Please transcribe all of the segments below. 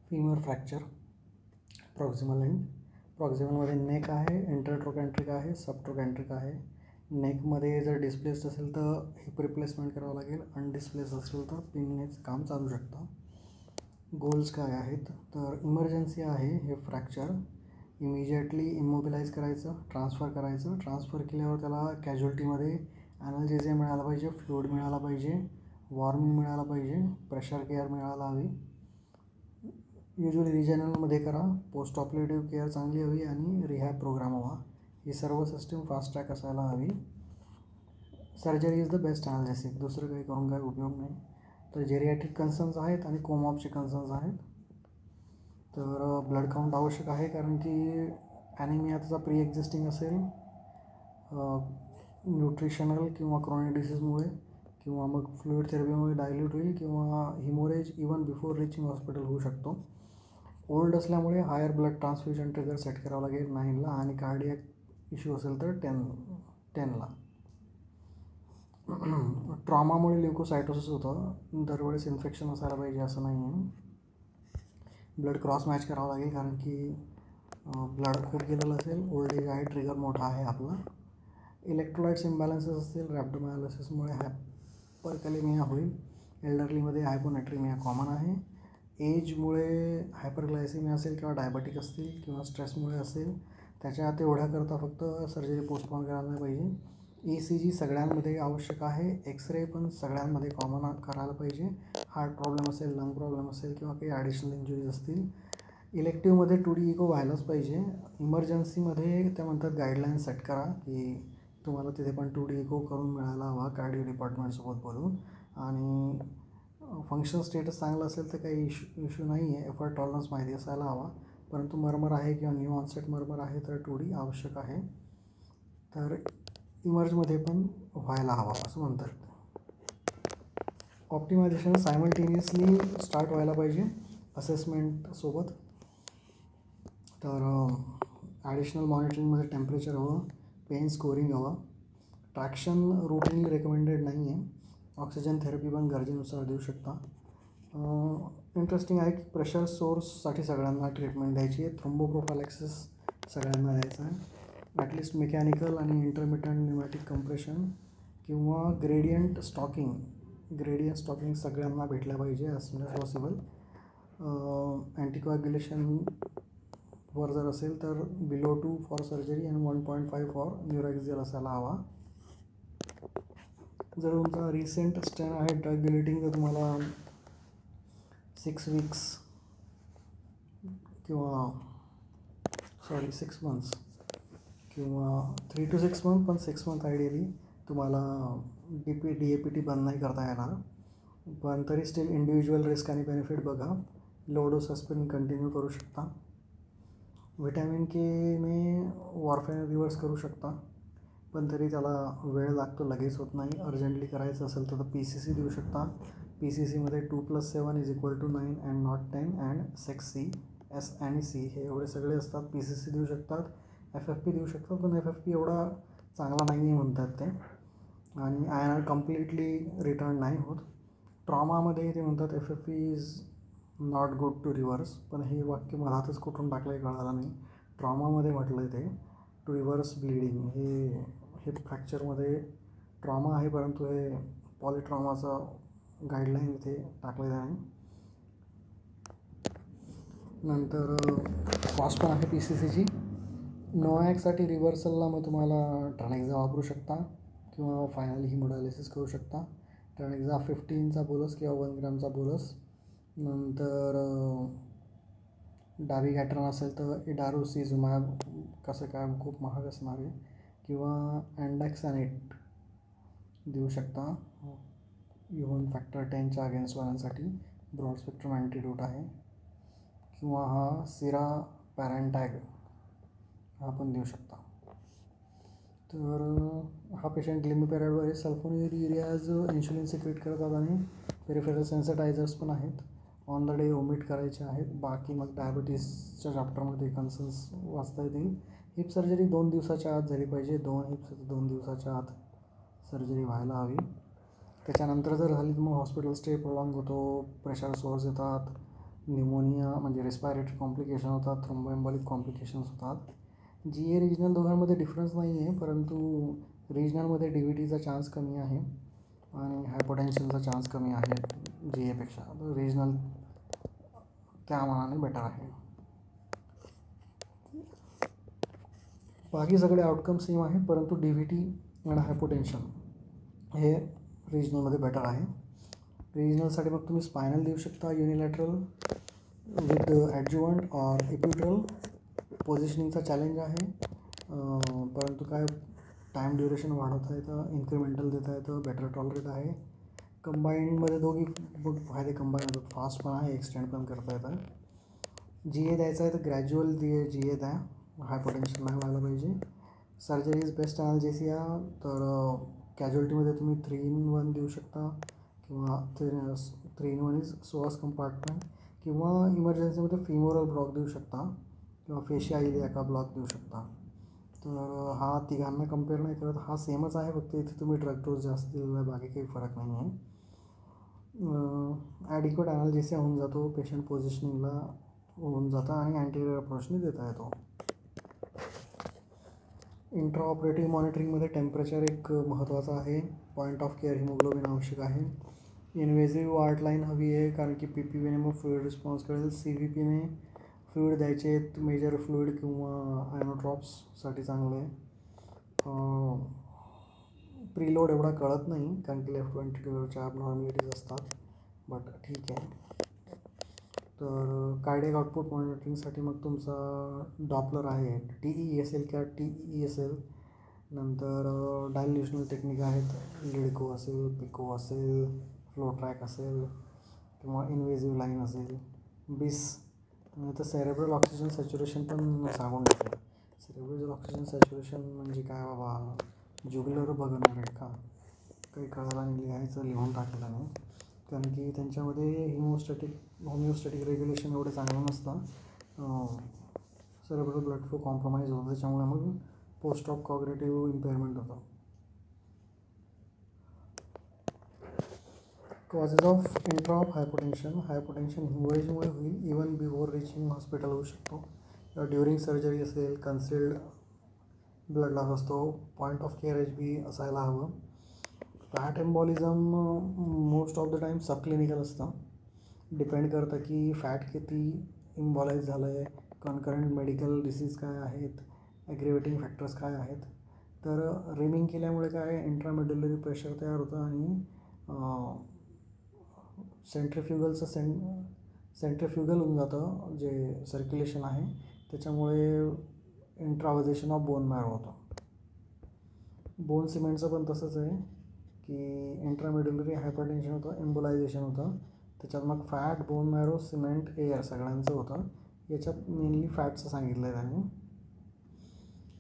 Femur fracture, proximal end. प्रॉक्सिमलमध्ये neck आहे, intertrochanteric आहे, सबट्रोकॅन्ट्रिक आहे. नेकमध्ये जर डिस्प्लेस्ड असेल तर हिप रिप्लेसमेंट करावं लागेल, अनडिस्प्लेस्ड असेल तर पिननेच काम चालू शकतं. गोल्स काय आहेत तर इमर्जन्सी आहे हे फ्रॅक्चर इमिजिएटली इमोबिलाइज करायचं, ट्रान्सफर करायचं. ट्रान्सफर केल्यावर त्याला कॅज्युअल्टीमध्ये ॲनाल्जेसिया मिळाला पाहिजे, फ्लूइड मिळाला पाहिजे, वॉर्मिंग मिळाला पाहिजे, प्रेशर केअर मिळायला हवी. युजली रिजनलमध्ये करा. पोस्ट ऑपरेटिव्ह केअर चांगली हवी आणि रिहॅब प्रोग्राम हवा. ही सर्व सिस्टीम फास्ट ट्रॅक असायला हवी. Surgery is the best ॲनाल्जेसिक. दुसरं काही करून काय उपयोग नाही. तर जेरियाट्रिक कन्सर्न्स आहेत आणि कोमॉपचे कन्सर्न्स आहेत. तर ब्लड काउंट आवश्यक आहे कारण की ॲनिमिया त्याचा प्री एक्झिस्टिंग असेल न्यूट्रिशनल किंवा क्रॉनिक डिसीजमुळे, किंवा मग फ्लुइड थेरपीमुळे डायल्यूट होईल, किंवा haemorrhage even before reaching hospital होऊ शकतो. ओल्ड असल्यामुळे higher blood transfusion trigger set करावं लागेल 9ला आणि कार्डियक इश्यू असेल तर 10ला. ट्रॉमामुळे ल्युकोसायटोसिस होतं. दरवेळेस इन्फेक्शन असायला पाहिजे असं नाही आहे. ब्लड क्रॉस मॅच करावं लागेल कारण की ब्लड खूप गेलेलं असेल, ओल्ड एज आहे, ट्रिगर मोठा आहे आपला. इलेक्ट्रोलाइट्स इम्बॅलन्सेस असतील, रॅप्डोमायोलिसिसमुळे हायपरकॅलेमिया होईल. एल्डरलीमध्ये हायपोनेट्रिमिया कॉमन आहे. एजमुळे हायपरग्लायसेमिया असेल किंवा डायबेटिक असतील किंवा स्ट्रेसमुळे असेल, त्याच्या तेवढ्याकरता फक्त सर्जरी पोस्टपोन करायला नाही पाहिजे. ECG सगळ्यांमध्ये आवश्यक आहे. एक्सरे पण सगळ्यांमध्ये कॉमन करायला पाहिजे. हार्ट प्रॉब्लेम असेल, लंग प्रॉब्लेम असेल किंवा काही ॲडिशनल इंजुरीज असतील. इलेक्टिव्हमध्ये 2D इको व्हायलाच पाहिजे. इमर्जन्सीमध्ये त्या म्हणतात गाईडलाईन सेट करा की तुम्हाला तिथे पण 2D इको करून मिळायला हवा कार्डिओ डिपार्टमेंटसोबत बोलून. आणि फंक्शन स्टेटस चांगलं असेल तर काही इश्यू नाही आहे. एफर्ट टॉलरन्स माहिती असायला हवा. परंतु मर्मर आहे किंवा न्यू ऑनसेट मर्मर आहे तर 2D आवश्यक आहे. तर इमर्जमध्ये पण व्हायला हवा असं म्हणतात. ऑप्टिमायझेशन सायमल्टेनियसली स्टार्ट व्हायला पाहिजे असेसमेंटसोबत. तर ॲडिशनल मॉनिटरिंगमध्ये टेम्परेचर हवं, पेन स्कोरिंग हवं. ट्रॅक्शन रुटीनली रेकमेंडेड नाही आहे. ऑक्सिजन थेरपी पण गरजेनुसार देऊ शकता. इंटरेस्टिंग आहे की प्रेशर सोर्ससाठी सगळ्यांना ट्रीटमेंट द्यायची आहे. थ्रोम्बोप्रोफायलॅक्सिस सगळ्यांना द्यायचं आहे. ॲटलिस्ट मेकॅनिकल आणि इंटरमिटंट न्यूमॅटिक कंप्रेशन किंवा ग्रेडियंट स्टॉकिंग सगळ्यांना भेटल्या पाहिजे ॲज सून ॲज पॉसिबल. अँटिकोॲग्युलेशन वर जर असेल तर बिलो 2 फॉर सर्जरी आणि 1.5 फॉर न्यूरोएक्झियल असायला हवा. जर तुमचा रिसेंट स्टॅन आहे ड्रग डिलिटिंग तर तुम्हाला 6 मंथ्स किंवा 3 to 6 मंथ, पण 6 मंथ आयडियली तुम्हाला DAPT बंद नाही करता येणार. पण तरी स्टील इंडिव्हिज्युअल रिस्क आणि बेनिफिट बघा. लो डोस एस्पिरिन कंटिन्यू करू शकता. व्हिटॅमिन केने वॉरफेन रिव्हर्स करू शकता, पण तरी त्याला वेळ लागतो, लगेच होत नाही. अर्जंटली करायचं असेल तर PCC देऊ शकता. PCCमध्ये 2+7 = 9 and not 10 and 6C, S आणि C हे एवढे सगळे असतात. PCC देऊ शकतात. FFP देऊ शकतात, पण FFP एवढा चांगला नाही आहे म्हणतात ते. आणि INR कम्प्लिटली रिटर्न नाही होत. ट्रॉमामध्ये ते म्हणतात FFP is not good to reverse, पण हे वाक्य मधातच कुठून टाकलं आहे कळालं नाही. ट्रॉमामध्ये म्हटलं आहे ते टू रिव्हर्स ब्लिडिंग. हे फ्रॅक्चरमध्ये ट्रॉमा आहे, परंतु हे पॉलिट्रॉमाचं गाईडलाईन इथे टाकलेलं आहे. नंतर कॉस्ट पण आहे PCCची. नोॲकसाठी रिव्हर्सलला मग तुम्हाला ट्रानेक्झा वापरू शकता किंवा फायनली हिमोडायलिसिस करू शकता. ट्रानेक्झा 15चा बोलस किंवा 1 ग्रॅमचा बोलस. नंतर डाबिगॅट्रन असेल तर इडारोसिझुमॅब कसं काय खूप महाग असणार आहे, किंवा अँडॅक्सॅनेट देऊ शकता. ह्युमन फॅक्टर 10च्या अगेन्स्ट वाल्यांसाठी ब्रॉड स्पेक्ट्रम अँटीडोट आहे. किंवा हा सिरा पॅरेंटॅग हा पण देऊ शकता. तर हा पेशंट ग्लिमिपेराइडवर सल्फोनिरियाज इन्शुलिन सिक्रेट करतात आणि पेरिफेरल सेन्सिटायझर्स पण आहेत. ऑन द डे ओमिट करायचे आहेत. बाकी मग डायबिटीसच्या चॅप्टरमध्ये कन्सर्न्स वाचता येतील. हिप सर्जरी 2 दिवसाच्या आत झाली पाहिजे. 2 हिप्स 2 दिवसाच्या आत सर्जरी व्हायला हवी. त्याच्यानंतर जर झाली तर मग हॉस्पिटल स्टे प्रोलॉंग होतो, प्रेशर सोर्स येतात, न्युमोनिया म्हणजे रेस्पायरेटरी कॉम्प्लिकेशन होतात, थ्रोम्बोएम्बॉलिक कॉम्प्लिकेशन्स होतात. GA रिजनल दोघांमध्ये डिफरन्स नाही आहे, परंतु रिजनलमध्ये DVTचा चान्स कमी आहे आणि हायपोटेन्शनचा चान्स कमी आहे GAपेक्षा. रिजनल त्या मानाने बेटर आहे. बाकी सगळे आउटकम सेम आहे, परंतु DVT आणि हायपोटेन्शन हे रिजनलमध्ये बेटर आहे. रिजनलसाठी मग तुम्ही स्पायनल देऊ शकता, unilateral with adjuvant or epidural. पोझिशनिंगचा चॅलेंज आहे, परंतु काय टाईम ड्युरेशन वाढवता येतं, इन्क्रिमेंटल देता येतं, बेटर टॉलरेट आहे. कंबाईंडमध्ये दोघी फायदे कंबाईंड होतात, फास्ट पण आहे, एक्सटेंड पण करता येतं. GA द्यायचा आहे तर ग्रॅज्युअल GA द्या, हायपोटेन्शन नाही व्हायला पाहिजे. Surgery is best analgesia. तर कॅज्युअल्टीमध्ये तुम्ही 3-in-1 देऊ शकता किंवा 3-in-1 इज सोअस कंपार्टमेंट, किंवा इमर्जन्सीमध्ये फिमोरल ब्लॉक देऊ शकता किंवा फेशिया इलियाका ब्लॉक देऊ शकता. तर हा तिघांना कम्पेअर नाही करत, हा सेमच आहे, फक्त इथे तुम्ही ड्रग डोस जास्त दिलेला आहे, बाकी काही फरक नाही आहे. ॲडिक्वेट ॲनाल्जेसिया होऊन जातो, पेशंट पोझिशनिंगला होऊन जातं आणि अँटीरियर अप्रोचने देता येतो. इंट्रा ऑपरेटिव्ह मॉनिटरिंगमध्ये टेम्परेचर एक महत्त्वाचं आहे. पॉईंट ऑफ केअर हिमोग्लोबिन आवश्यक आहे. इन्व्हेजिव्ह आर्टलाईन हवी आहे, कारण की PPVने मग फ्लुइड रिस्पॉन्स कळेल. CVPने फ्लुइड द्यायचे आहेत, मेजर फ्लुइड किंवा आयनोड्रॉप्ससाठी चांगलं आहे. प्रीलोड एवढा कळत नाही, कारण की लेफ्ट व्हेंट्रिक्युलरच्या ॲबनॉर्मॅलिटीज असतात, बट ठीक आहे. तर कार्डियक आउटपुट मॉनिटरिंगसाठी मग तुमचा डॉपलर आहे, TESL किंवा TESL. नंतर डायल्युशनल टेक्निक आहेत, लिडको असेल, पिको असेल, फ्लो ट्रॅक असेल किंवा इन्व्हेजिव्ह लाईन असेल, BIS. तर सेरेब्रल ऑक्सिजन सॅच्युरेशन पण सांगून टाकलं. सेरेब्रल ऑक्सिजन सॅच्युरेशन म्हणजे काय बाबा, जुगलर बघणार आहे का? काही कळायला नाही, लिहायचं लिहून टाकलं नाही, कारण की त्यांच्यामध्ये होमिओस्टॅटिक रेग्युलेशन एवढं चांगलं नसतं. सेरेब्रल ब्लड फ्लो कॉम्प्रोमाइज होतं, त्याच्यामुळे मग पोस्ट ऑफ कॉग्रेटिव्ह इम्पेअरमेंट होतं. Causes of intra of hypotension. Hypotension हिमोरेजमुळे होईल, इवन बिफोर रिचिंग हॉस्पिटल होऊ शकतो, किंवा ड्युरिंग सर्जरी असेल, कन्सिल्ड ब्लड लॉस असतो, पॉईंट ऑफ केअर HB असायला हवं. Fat embolism most of the time subclinical असतं. डिपेंड करतं की फॅट किती इम्बॉलाइज झालं आहे, कॉन्करंट मेडिकल डिसीज काय आहेत, ॲग्रिवेटिंग फॅक्टर्स काय आहेत. तर रिमिंग केल्यामुळे काय इंट्रामेड्युलरी प्रेशर तयार होतं आणि सेंट्रिफ्युगल होऊन जातं जे सर्क्युलेशन आहे, त्याच्यामुळे इंट्राव्हायझेशन ऑफ बोन मॅरो होतं. बोन सिमेंटचं पण तसंच आहे की इंट्रामेड्युलरी हायपरटेन्शन होतं, एम्बोलायझेशन होतं, त्याच्यात मग fat, bone marrow, cement, air सगळ्यांचं होतं. याच्यात मेनली फॅटचं सांगितलं आहे त्यांनी.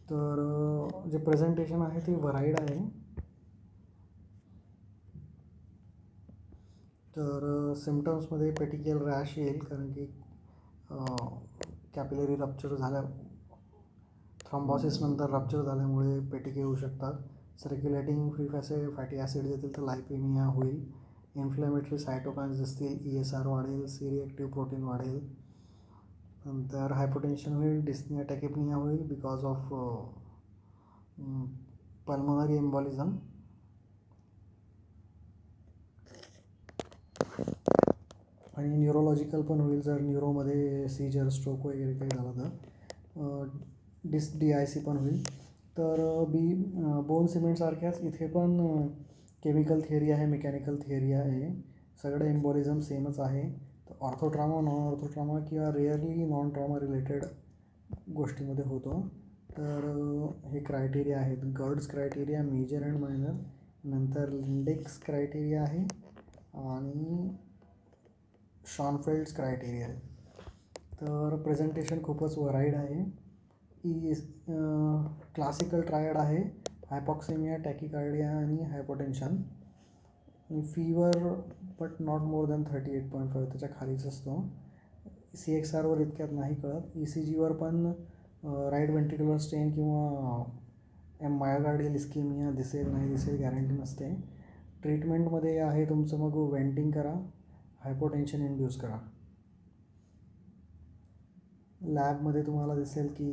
तर जे प्रेझेंटेशन आहे ते व्हराईड आहे. तर सिम्टम्समध्ये पेटिकियल रॅश येईल, कारण की कॅपिलरी रप्चर झाल्या, थ्रॉम्बॉसिस नंतर रप्चर झाल्यामुळे पेटिके होऊ शकतात. सर्क्युलेटिंग फ्री फॅटी ॲसिड येतील तर लायपेमिया होईल. इन्फ्लेमेटरी सायटोकाइन्स दिसतील, ESR वाढेल, C रिॲक्टिव्ह प्रोटीन वाढेल. नंतर हायपोटेन्शन होईल, डिस्निया टॅकिपनिया होईल बिकॉज ऑफ पल्मोनरी एम्बॉलिझम. आणि न्यूरोलॉजिकल पण होईल, जर न्यूरोमध्ये सीजर, स्ट्रोक वगैरे काही झालं तर. DIC पण होईल. तर बोन सिमेंटसारख्याच इथे पण केमिकल थिअरी आहे, मेकॅनिकल थिअरी आहे, सगळं एम्बॉलिझम सेमच आहे. तर ऑर्थोट्रामा, नॉन ऑर्थोट्रामा किंवा रिअरली नॉन ट्रॉमा रिलेटेड गोष्टीमध्ये होतो. तर हे क्रायटेरिया आहेत, गर्ड्स क्रायटेरिया, मेजर अँड मायनर. नंतर लिंडेक्स क्रायटेरिया आहे आणि शॉनफेल्ड्स क्रायटेरिया आहे. तर प्रेझेंटेशन खूपच व्हराईड आहे. क्लासिकल ट्रायड आहे, हायपॉक्सेमिया, टॅकिकार्डिया आणि hypotension. Fever but not more than 38.5, त्याच्या खालीच असतो. CXRवर इतक्यात नाही कळत. ECGवर पण राईट व्हेंट्रिक्युलर स्टेन किंवा मायोकार्डियल इस्केमिया दिसेल नाही दिसेल गॅरंटी नसते. ट्रीटमेंटमध्ये आहे तुमचं मग वेंटिंग करा, हायपोटेन्शन इंड्यूस करा. लॅबमध्ये तुम्हाला दिसेल की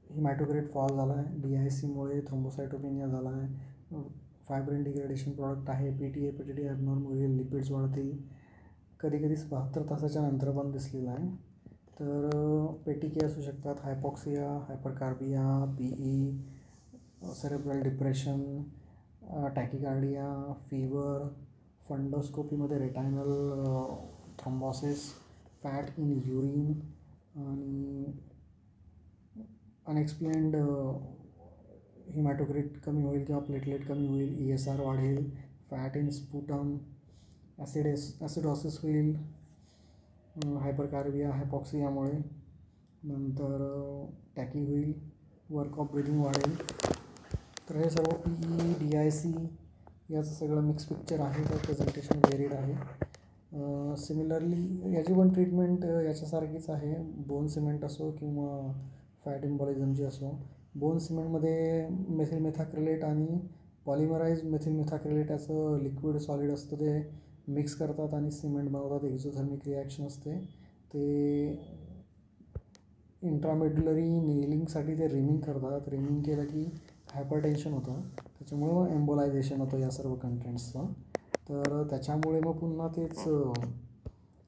हिमॅटोक्रिट फॉल झाला आहे, DIC-मुळे थ्रोम्बोसायटोपेनिया झाला आहे, फायब्रिन डिग्रेडेशन प्रॉडक्ट आहे, PTA PTT ॲबनॉर्मल होईल, लिपिड्स वाढतील, कधीकधी 72 तासाच्या नंतर पण दिसलेलं आहे. तर PTK असू शकतात, hypoxia, hypercarbia, PE, cerebral depression, tachycardia, fever, फंडोस्कोपीमध्ये retinal thrombosis, fat in urine आणि अनएक्सप्लेन्ड हिमॅटोक्रिट कमी होईल किंवा प्लेटलेट कमी होईल, ESR वाढेल, फॅट इन स्पुटम, ॲसिडॉसिस होईल हायपरकार्बिया हायपॉक्सियामुळे, नंतर टॅकी होईल, वर्क ऑफ ब्रिदिंग वाढेल. तर हे सर्व PE DIC याचं सगळं मिक्स पिक्चर आहे. तर प्रेझेंटेशन वेरिड आहे. सिमिलरली याची पण ट्रीटमेंट याच्यासारखीच आहे, बोन सिमेंट असो किंवा फॅट एम्बॉलिझमची असो. बोन सिमेंटमध्ये मेथिल मेथाक्रिलेट आणि पॉलिमराइज मेथिल मेथाक्रिलेट याचं लिक्विड सॉलिड असतं ते मिक्स करतात आणि सिमेंट बनवतात. एक्झोथर्मिक रिॲक्शन असते. ते इंट्रामेड्युलरी नेलिंगसाठी ते रिमिंग करतात. रिमिंग केलं की हायपरटेन्शन होतं, त्याच्यामुळे मग एम्बोलायझेशन होतं या सर्व कंटेंट्सचं. तर त्याच्यामुळे मग पुन्हा तेच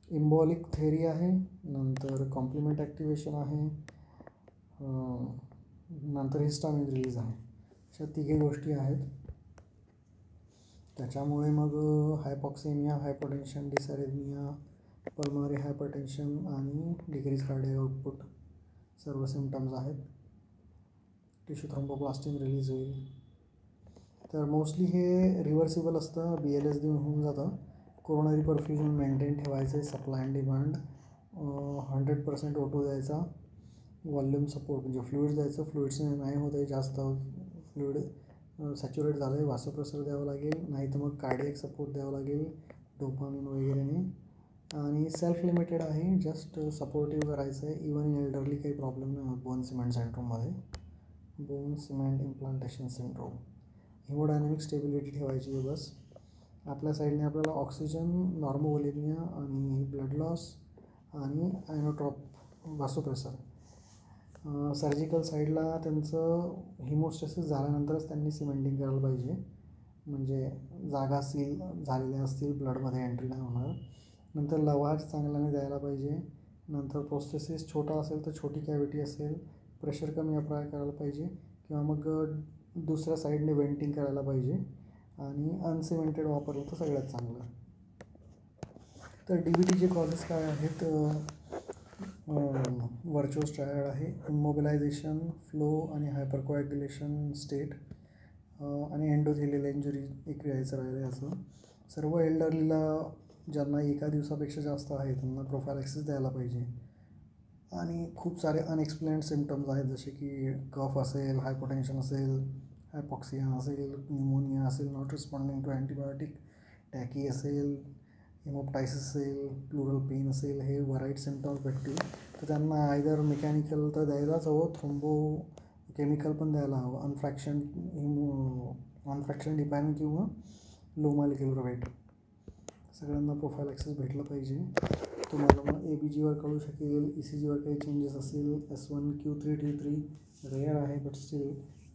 इम्बॉलिक थेरी आहे, नंतर कॉम्प्लिमेंट ॲक्टिवेशन आहे, नंतर हिस्टामिन रिलीज आहे. अशा तिघे गोष्टी आहेत. त्याच्यामुळे मग हायपॉक्सेमिया, हायपरटेन्शन, डिसॅरेथमिया, पल्मनरी हायपरटेन्शन आणि डिक्रीज कार्डियक आउटपुट सर्व सिम्पटम्स आहेत. टिश्यू थ्रोम्बोप्लास्टिन रिलीज होईल. तर मोस्टली हे रिव्हर्सिबल असतं, BLS देऊन होऊन जातं. कोरोनरी परफ्युजन मेंटेन ठेवायचं आहे, सप्लाय अँड डिमांड, 100% O2 द्यायचा, व्हॉल्यूम सपोर्ट म्हणजे फ्लुइड्स द्यायचं, फ्लुइड्सने नाही होत आहे जास्त फ्लुइड सॅच्युरेट झालं आहे, वासोप्रेसर द्यावं लागेल, नाही तर मग कार्डियक सपोर्ट द्यावं लागेल डोपामिन वगैरेने. आणि सेल्फ लिमिटेड आहे, जस्ट सपोर्टिव्ह करायचं आहे. इवन इन एल्डरली काही प्रॉब्लेम नाही होत बोन सिमेंट सिंड्रोममध्ये. Bone cement implantation syndrome. Haemodynamic stability ठेवायची आहे बस. आपल्या साईडने आपल्याला ऑक्सिजन, नॉर्मोव्होलेमिया आणि ब्लड लॉस आणि ॲनोट्रॉप वासोप्रेसर. सर्जिकल साईडला त्यांचं हिमोस्टेसिस झाल्यानंतरच त्यांनी सिमेंटिंग करायला पाहिजे, म्हणजे जागा सील झालेल्या असतील, ब्लडमध्ये एंट्री नाही होणार. नंतर लवाज चांगल्याने द्यायला पाहिजे. नंतर प्रोस्थेसिस छोटा असेल तर छोटी कॅव्हिटी असेल, प्रेशर कमी अप्लाय करायला पाहिजे किंवा मग दुसऱ्या साईडने वेंटिंग करायला पाहिजे. आणि अनसिमेंटेड वापरलं तर सगळ्यात चांगलं. तर DVTचे कॉजेस काय आहेत? व्हर्च्युअस ट्रायड आहे, इमोबिलायझेशन, फ्लो आणि हायपरकोॲग्युलेशन स्टेट आणि एंडोथेलियल इंजुरी एक यायचं राहिलं आहे. असं सर्व एल्डरलीला ज्यांना एका दिवसापेक्षा जास्त आहे त्यांना प्रोफायलॅक्सिस द्यायला पाहिजे. आणि खूप सारे अनएक्सप्लेन्ड सिम्पटम्स आहेत, जसे की कफ असेल, हायपोटेन्शन असेल, हायपॉक्सिया असेल, न्यूमोनिया असेल नॉट रिस्पॉन्डिंग टू अँटीबायोटिक, टॅकी असेल, हेमोप्टायसिस असेल, प्लुरल पेन असेल, हे व्हराईट सिम्पटम्स भेटतील. तर त्यांना आयदर मेकॅनिकल तर द्यायलाच हवं, थ्रोम्बो केमिकल पण द्यायला हवं, अनफ्रॅक्शन डिपायन किंवा लो मॉलिक्युलर वेट. सगळ्यांना प्रोफायलॅक्सिस भेटलं पाहिजे. तुम्हाला मग ABGवर कळू शकेल. ECGवर काही चेंजेस असेल, S1Q3T3 रेअर आहे बट स्टील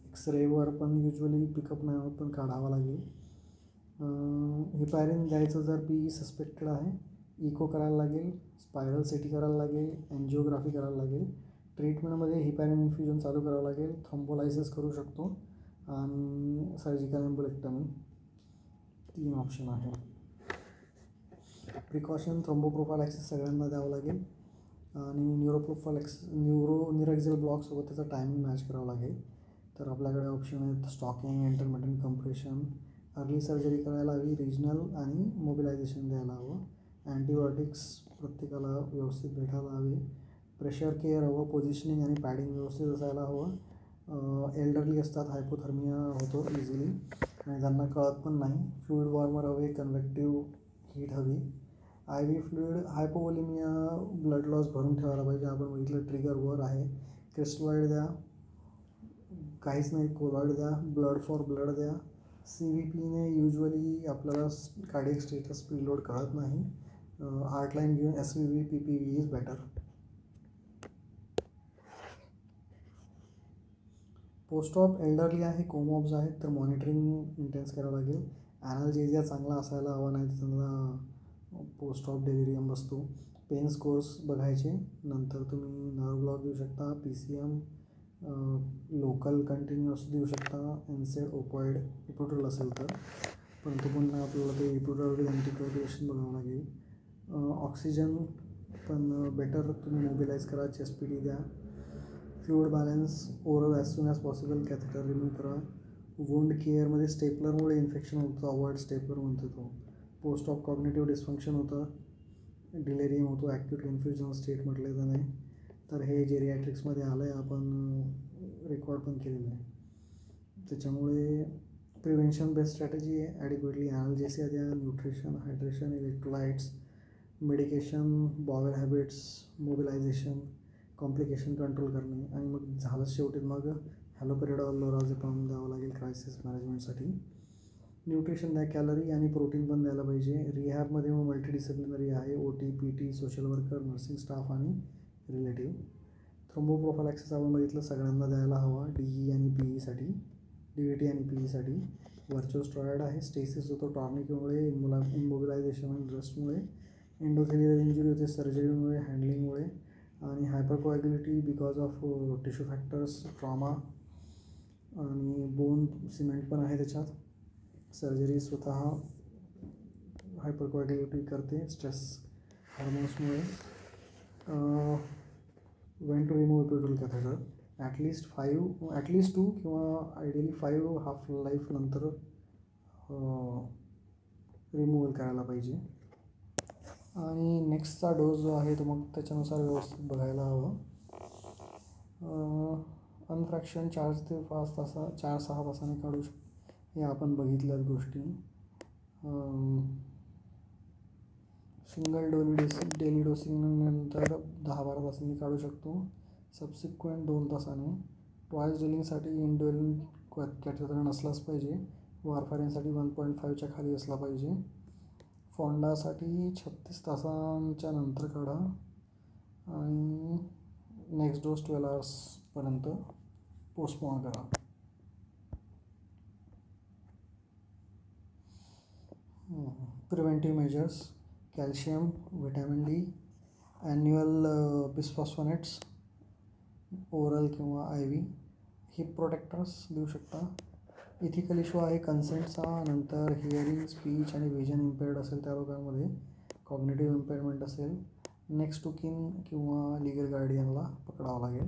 एक्सरेवर पण युजली पिकअप नाही होत, पण काढावा लागेल. हिपॅरिन द्यायचं जर PE सस्पेक्टेड आहे, इको करायला लागेल, स्पायरल CT करायला लागेल, एन्जिओग्राफी करायला लागेल. ट्रीटमेंटमध्ये हिपॅरिन इन्फ्युजन चालू करावं लागेल, थ्रोम्बोलायसिस करू शकतो आणि सर्जिकल एम्बोलेक्टमी. 3 ऑप्शन आहे. प्रिकॉशन थ्रोम्बोप्रोफायलॅक्सिस सगळ्यांना द्यावं लागेल आणि न्यूरोक्झिल ब्लॉकसोबत त्याचा टायमिंग मॅच करावं लागेल. तर आपल्याकडे ऑप्शन आहेत stocking, intermittent compression, early surgery करायला हवी, रिजनल आणि मोबिलायझेशन द्यायला हवं, अँटीबायोटिक्स प्रत्येकाला व्यवस्थित भेटायला हवे, प्रेशर केअर हवं, पोझिशनिंग आणि पॅडिंग व्यवस्थित असायला हवं. एल्डरली असतात, हायपोथर्मिया होतो इझिली आणि त्यांना कळत पण नाही. फ्लुइड वॉर्मर हवे, कन्व्हेक्टिव्ह हीट हवी. IV फ्लुइड, हायपोवोलेमिया, ब्लड लॉस भरून ठेवायला पाहिजे. आपण बघितलं ट्रिगरवर आहे. क्रिस्टलॉइड द्या, काहीच नाही कोलॉइड द्या, ब्लड फॉर ब्लड द्या. CVPने युजली आपल्याला कार्डियक स्टेटस प्रीलोड कळत नाही. आर्टलाईन घेऊन SVV PPV is better. Post op elderly आहे, कोमॉब्स आहेत, तर मॉनिटरिंग इंटेन्स करावं लागेल. ॲनाल्जेझिया चांगला असायला हवा, नाही तर त्यांना पोस्ट ऑप डेलिरियम बसतो. पेन स्कोर्स बघायचे. नंतर तुम्ही नर्व ब्लॉक देऊ शकता, PCM, लोकल कंटिन्युअस देऊ शकता, एनसेड, ओपॉइड, इप्युट्रल असेल तर. परंतु पुन्हा आपल्याला ते इप्युट्रल अँटीकोअग्युलेशन बघावं लागेल. ऑक्सिजन पण बेटर तुम्ही मोबिलाईज करा, चेस्ट PD द्या. Fluid balance, oral as soon as possible, catheter remove करा. वुंड केअरमध्ये स्टेपलरमुळे इन्फेक्शन होतं, अवॉइड स्टेपलर म्हणतो तो. पोस्ट ऑफ कॉग्निटिव्ह डिस्फंक्शन होतं, डिलेरियम होतो, ॲक्यूट कन्फ्युजन स्टेट म्हटलं तर नाही. तर हे जेरियाट्रिक्समध्ये आलं आहे, आपण रेकॉर्ड पण केलेलं आहे. त्याच्यामुळे प्रिव्हेन्शन बेस्ट स्ट्रॅटेजी आहे. ॲडिक्वेटली ॲनाल्जेसिया द्या, nutrition, hydration, electrolytes, medication, bowel habits, mobilisation, complication control करणे. आणि मग झालं शेवटी मग हॅलोपेरिडॉल, लोराझेपम द्यावं लागेल क्रायसिस मॅनेजमेंटसाठी. न्यूट्रिशन द्या, कॅलरी आणि प्रोटीन पण द्यायला पाहिजे. रिहॅबमध्ये मग मल्टीडिसिप्लिनरी आहे, OT, PT, social worker, nursing staff आणि रिलेटिव्ह. थ्रोम्बोप्रोफायलॅक्सिस आपण बघितलं, सगळ्यांना द्यायला हवा, DE आणि PEसाठी, DVT आणि PEसाठी. व्हर्चोस्ट्रॉइड आहे, स्टेसिस होतो टॉर्निकमुळे, इमोबिलायझेशन आणि रस्टमुळे. एंडोथेलियल इंजुरी होते सर्जरीमुळे, हँडलिंगमुळे. आणि hypercoagulability because of tissue factors, trauma आणि बोन सिमेंट पण आहे त्याच्यात. सर्जरी स्वतः हायपरकोॲग्युलिटी करते, स्ट्रेस हार्मोन्समुळे. When to remove epidural catheter, at least 2 किंवा आयडियली 5 हाफ लाईफ नंतर रिमूव्हल करायला पाहिजे. आणि नेक्स्टचा डोस जो आहे तो मग त्याच्यानुसार व्यवस्थित बघायला हवं. अनफ्रॅक्शन 4 ते 5 तासा 4-6 तासांनी काढू शकतो, हे आपण बघितल्याच गोष्टी. सिंगल डेली डोसिंग नंतर 10-12 तासांनी काढू शकतो, सबसिक्वेंट 2 तासाने. ट्वाईस डेलिंगसाठी इंडोएल कॅथेटर नसलाच पाहिजे. वारफारिनसाठी 1.5च्या खाली असला पाहिजे. फॉन्डासाठी 36 तासांच्या नंतर काढा आणि नेक्स्ट डोस 12 आवर्सपर्यंत पोस्टपोन करा. Preventive measures, calcium, vitamin D, annual bisphosphonates, oral किंवा IV, हिप प्रोटेक्टर्स देऊ शकता. इथिकल इश्यू आहे कन्सेंटचा. नंतर हिअरिंग, स्पीच आणि व्हिजन इम्पेअर्ड असेल त्या लोकांमध्ये, कॉग्निटिव्ह इम्पेअरमेंट असेल, नेक्स्ट टू किन किंवा लिगल गार्डियनला पकडावं लागेल.